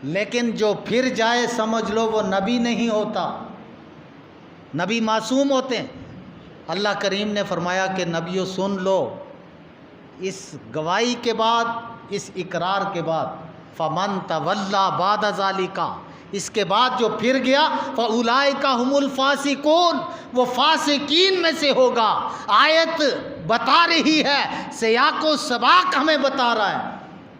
لیکن جو پھر جائے سمجھ لو وہ نبی نہیں ہوتا، نبی معصوم ہوتے ہیں۔ اللہ کریم نے فرمایا کہ نبیو سن لو، اس گواہی کے بعد، اس اقرار کے بعد، فمن تولی بعد ذالک، اس کے بعد جو پھر گیا، فاولئک هم الفاسقون، وہ فاسقین میں سے ہوگا۔ آیت بتا رہی ہے، سیاق و سباق ہمیں بتا رہا ہے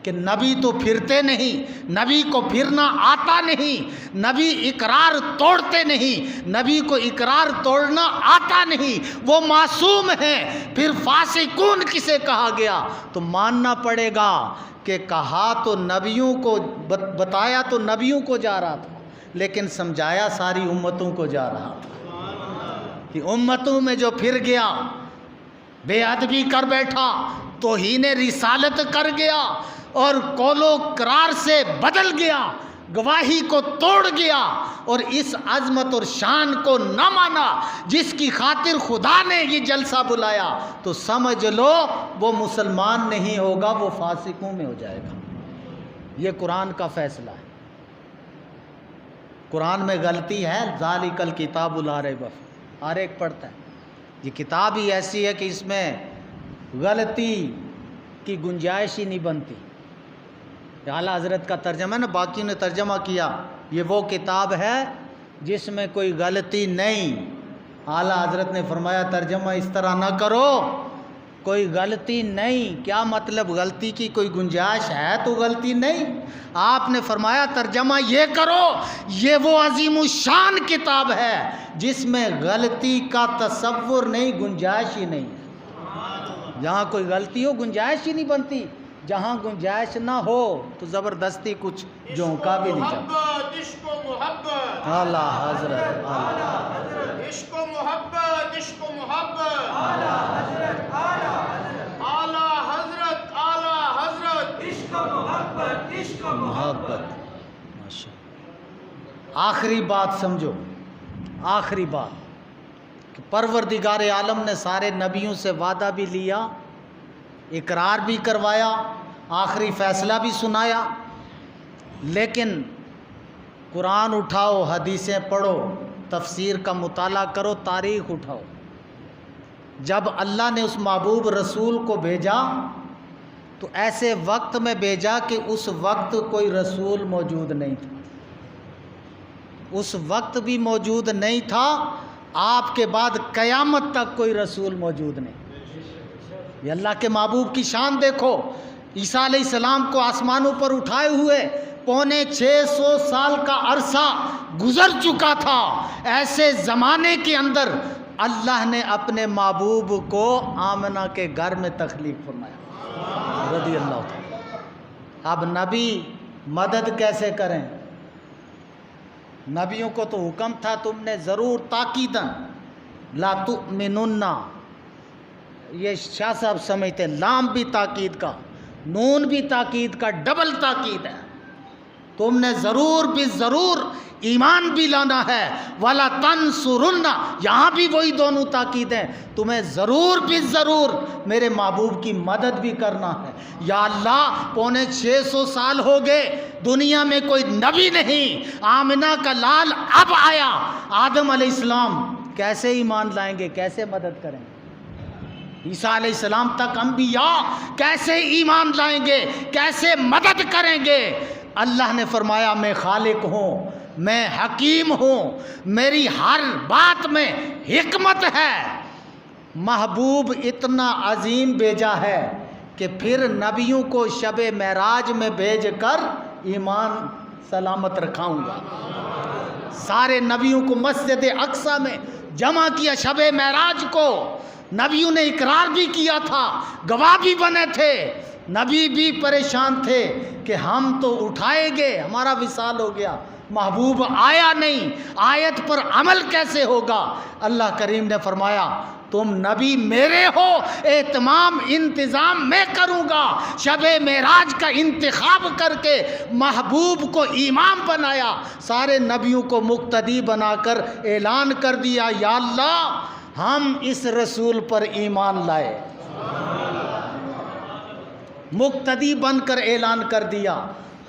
کہ نبی تو پھرتے نہیں، نبی کو پھرنا آتا نہیں، نبی اقرار توڑتے نہیں، نبی کو اقرار توڑنا آتا نہیں، وہ معصوم ہیں۔ پھر فاسقون کسے کہا گیا؟ تو ماننا پڑے گا کہ کہا تو نبیوں کو، بتایا تو نبیوں کو جا رہا تھا، لیکن سمجھایا ساری امتوں کو جا رہا تھا کہ امتوں میں جو پھر گیا، بے ادبی کر بیٹھا، توہین رسالت کر گیا اور قول و قرار سے بدل گیا، گواہی کو توڑ گیا اور اس عظمت اور شان کو نہ مانا جس کی خاطر خدا نے یہ جلسہ بلایا، تو سمجھ لو وہ مسلمان نہیں ہوگا، وہ فاسقوں میں ہو جائے گا۔ یہ قرآن کا فیصلہ ہے۔ قرآن میں غلطی ہے، ذالک الکتاب لا ریب فیہ، ہر ایک پڑھتا ہے۔ یہ کتاب ہی ایسی ہے کہ اس میں غلطی کی گنجائش ہی نہیں بنتی۔ اعلیٰ حضرت کا ترجمہ ہے نا، باقی نے ترجمہ کیا، یہ وہ کتاب ہے جس میں کوئی غلطی نہیں۔ اعلیٰ حضرت نے فرمایا ترجمہ اس طرح نہ کرو، کوئی غلطی نہیں۔ کیا مطلب؟ غلطی کی کوئی گنجائش ہے تو غلطی نہیں۔ آپ نے فرمایا ترجمہ یہ کرو، یہ وہ عظیم الشان کتاب ہے جس میں غلطی کا تصور نہیں، گنجائش ہی نہیں۔ جہاں کوئی غلطی ہو گنجائش ہی نہیں بنتی، جہاں گنجائش نہ ہو تو زبردستی کچھ جھونکا بھی نہیں جاتا۔ عشق و محبت، اعلیٰ حضرت، عشق و محبت، عشق و محبت، اعلیٰ حضرت، اعلیٰ حضرت، عشق و محبت، عشق و محبت۔ ماشاء اللہ۔ آخری بات سمجھو، آخری بات کہ پروردگار عالم نے سارے نبیوں سے وعدہ بھی لیا، اقرار بھی کروایا، آخری فیصلہ بھی سنایا، لیکن قرآن اٹھاؤ، حدیثیں پڑھو، تفسیر کا مطالعہ کرو، تاریخ اٹھاؤ۔ جب اللہ نے اس محبوب رسول کو بھیجا تو ایسے وقت میں بھیجا کہ اس وقت کوئی رسول موجود نہیں تھا، اس وقت بھی موجود نہیں تھا، آپ کے بعد قیامت تک کوئی رسول موجود نہیں۔ یہ اللہ کے محبوب کی شان دیکھو، عیسیٰ علیہ السلام کو آسمانوں پر اٹھائے ہوئے 650 سال کا عرصہ گزر چکا تھا، ایسے زمانے کے اندر اللہ نے اپنے محبوب کو آمنہ کے گھر میں تخلیق فرمایا رضی اللہ تعالیٰ۔ اب نبی مدد کیسے کریں؟ نبیوں کو تو حکم تھا تم نے ضرور تاکیداً لا تؤمنن، یہ شاہ صاحب سمجھتے ہیں لام بھی تاکید کا، نون بھی تاکید کا، ڈبل تاکید ہے، تم نے ضرور بھی ضرور ایمان بھی لانا ہے، وَلَا تَنْصُرُنَّ، یہاں بھی وہی دونوں تاکیدیں، تمہیں ضرور بھی ضرور میرے محبوب کی مدد بھی کرنا ہے۔ یا اللہ 650 سال ہو گئے، دنیا میں کوئی نبی نہیں، آمنہ کا لال اب آیا، آدم علیہ السلام کیسے ایمان لائیں گے، کیسے مدد کریں گے؟ عیسیٰ علیہ السلام تک انبیاء کیسے ایمان لائیں گے، کیسے مدد کریں گے؟ اللہ نے فرمایا میں خالق ہوں، میں حکیم ہوں، میری ہر بات میں حکمت ہے۔ محبوب اتنا عظیم بھیجا ہے کہ پھر نبیوں کو شب معراج میں بھیج کر ایمان سلامت رکھاؤں گا۔ سارے نبیوں کو مسجد اقصی میں جمع کیا شب معراج کو، نبیوں نے اقرار بھی کیا تھا، گواہ بھی بنے تھے، نبی بھی پریشان تھے کہ ہم تو اٹھائے گے، ہمارا وصال ہو گیا، محبوب آیا نہیں، آیت پر عمل کیسے ہوگا؟ اللہ کریم نے فرمایا تم نبی میرے ہو، اہتمام انتظام میں کروں گا۔ شب معراج کا انتخاب کر کے محبوب کو امام بنایا، سارے نبیوں کو مقتدی بنا کر اعلان کر دیا یا اللہ ہم اس رسول پر ایمان لائے، مقتدی بن کر اعلان کر دیا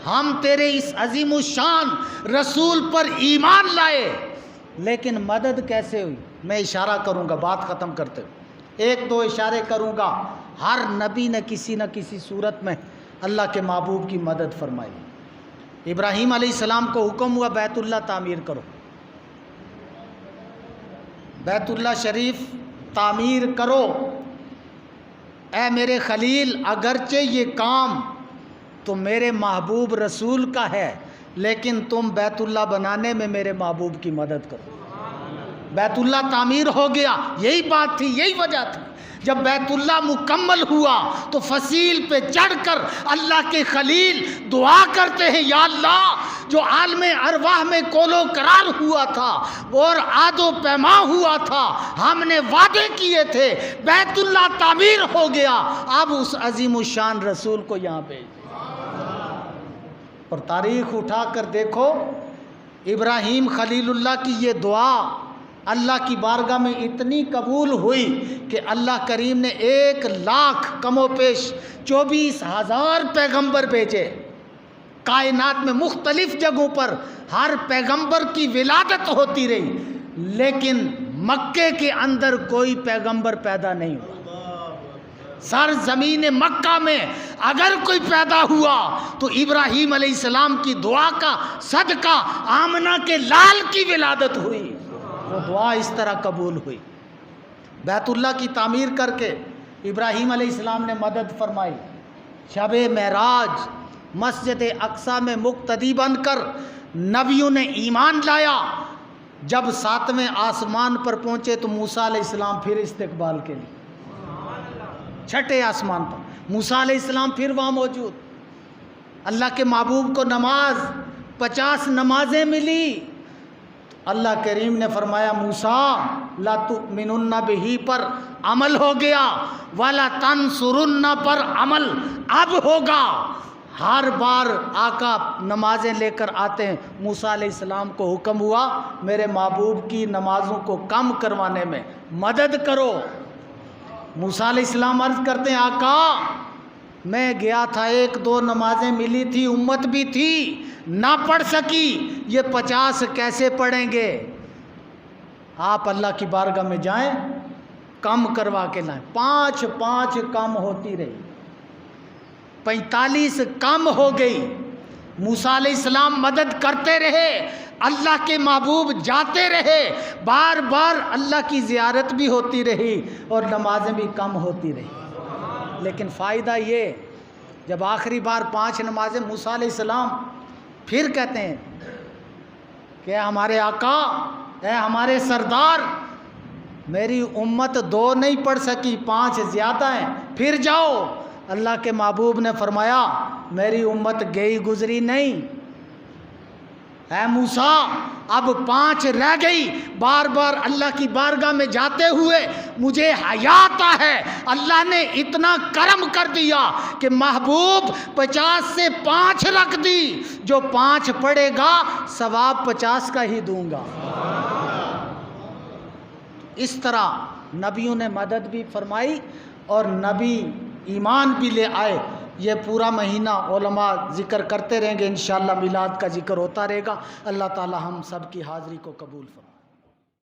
ہم تیرے اس عظیم الشان رسول پر ایمان لائے، لیکن مدد کیسے ہوئی؟ میں اشارہ کروں گا بات ختم کرتے ہوئے، ایک دو اشارے کروں گا۔ ہر نبی نے کسی نہ کسی صورت میں اللہ کے محبوب کی مدد فرمائی۔ ابراہیم علیہ السلام کو حکم ہوا بیت اللہ تعمیر کرو، بیت اللہ شریف تعمیر کرو۔ اے میرے خلیل، اگرچہ یہ کام تو میرے محبوب رسول کا ہے، لیکن تم بیت اللہ بنانے میں میرے محبوب کی مدد کرو۔ بیت اللہ تعمیر ہو گیا، یہی بات تھی، یہی وجہ تھی۔ جب بیت اللہ مکمل ہوا تو فصیل پہ چڑھ کر اللہ کے خلیل دعا کرتے ہیں، یا اللہ جو عالم ارواح میں کول و قرار ہوا تھا اور عہد و پیما ہوا تھا، ہم نے وعدے کیے تھے، بیت اللہ تعمیر ہو گیا، اب اس عظیم الشان رسول کو یہاں بھیج۔ اور تاریخ اٹھا کر دیکھو، ابراہیم خلیل اللہ کی یہ دعا اللہ کی بارگاہ میں اتنی قبول ہوئی کہ اللہ کریم نے 1,00,000 کم و بیش 24,000 پیغمبر بھیجے کائنات میں، مختلف جگہوں پر ہر پیغمبر کی ولادت ہوتی رہی، لیکن مکے کے اندر کوئی پیغمبر پیدا نہیں ہوا۔ سرزمین مکہ میں اگر کوئی پیدا ہوا تو ابراہیم علیہ السلام کی دعا کا صدقہ آمنہ کے لال کی ولادت ہوئی، وہ دعا اس طرح قبول ہوئی۔ بیت اللہ کی تعمیر کر کے ابراہیم علیہ السلام نے مدد فرمائی۔ شب معراج مسجد اقصی میں مقتدی بن کر نبیوں نے ایمان لایا۔ جب 7ویں آسمان پر پہنچے تو موسیٰ علیہ السلام پھر استقبال کے لیے، 6ٹھے آسمان پر موسیٰ علیہ السلام پھر وہاں موجود۔ اللہ کے محبوب کو نماز 50 نمازیں ملی۔ اللہ کریم نے فرمایا موسیٰ لا تؤمنن بہ پر عمل ہو گیا، ولا تنصرن پر عمل اب ہوگا۔ ہر بار آقا نمازیں لے کر آتے ہیں، موسیٰ علیہ السلام کو حکم ہوا میرے محبوب کی نمازوں کو کم کروانے میں مدد کرو۔ موسیٰ علیہ السلام عرض کرتے ہیں آقا میں گیا تھا، 1-2 نمازیں ملی تھی، امت بھی تھی، نہ پڑھ سکی، یہ 50 کیسے پڑھیں گے؟ آپ اللہ کی بارگاہ میں جائیں، کم کروا کے لائیں۔ 5 کم ہوتی رہی، 45 کم ہو گئی۔ موسیٰ علیہ السلام مدد کرتے رہے، اللہ کے محبوب جاتے رہے، بار بار اللہ کی زیارت بھی ہوتی رہی اور نمازیں بھی کم ہوتی رہی۔ لیکن فائدہ یہ، جب آخری بار 5 نمازیں موسیٰ علیہ السلام پھر کہتے ہیں کہ ہمارے آقا، اے ہمارے سردار، میری امت 2 نہیں پڑھ سکی، 5 زیادہ ہیں، پھر جاؤ۔ اللہ کے محبوب نے فرمایا میری امت گئی گزری نہیں، اے موسیٰ اب 5 رہ گئی۔ بار بار اللہ کی بارگاہ میں جاتے ہوئے مجھے حیا آتا ہے، اللہ نے اتنا کرم کر دیا کہ محبوب 50 سے 5 رکھ دی، جو 5 پڑھے گا ثواب 50 کا ہی دوں گا۔ اس طرح نبیوں نے مدد بھی فرمائی اور نبی ایمان بھی لے آئے۔ یہ پورا مہینہ علماء ذکر کرتے رہیں گے، انشاءاللہ میلاد کا ذکر ہوتا رہے گا۔ اللہ تعالی ہم سب کی حاضری کو قبول فرمائے۔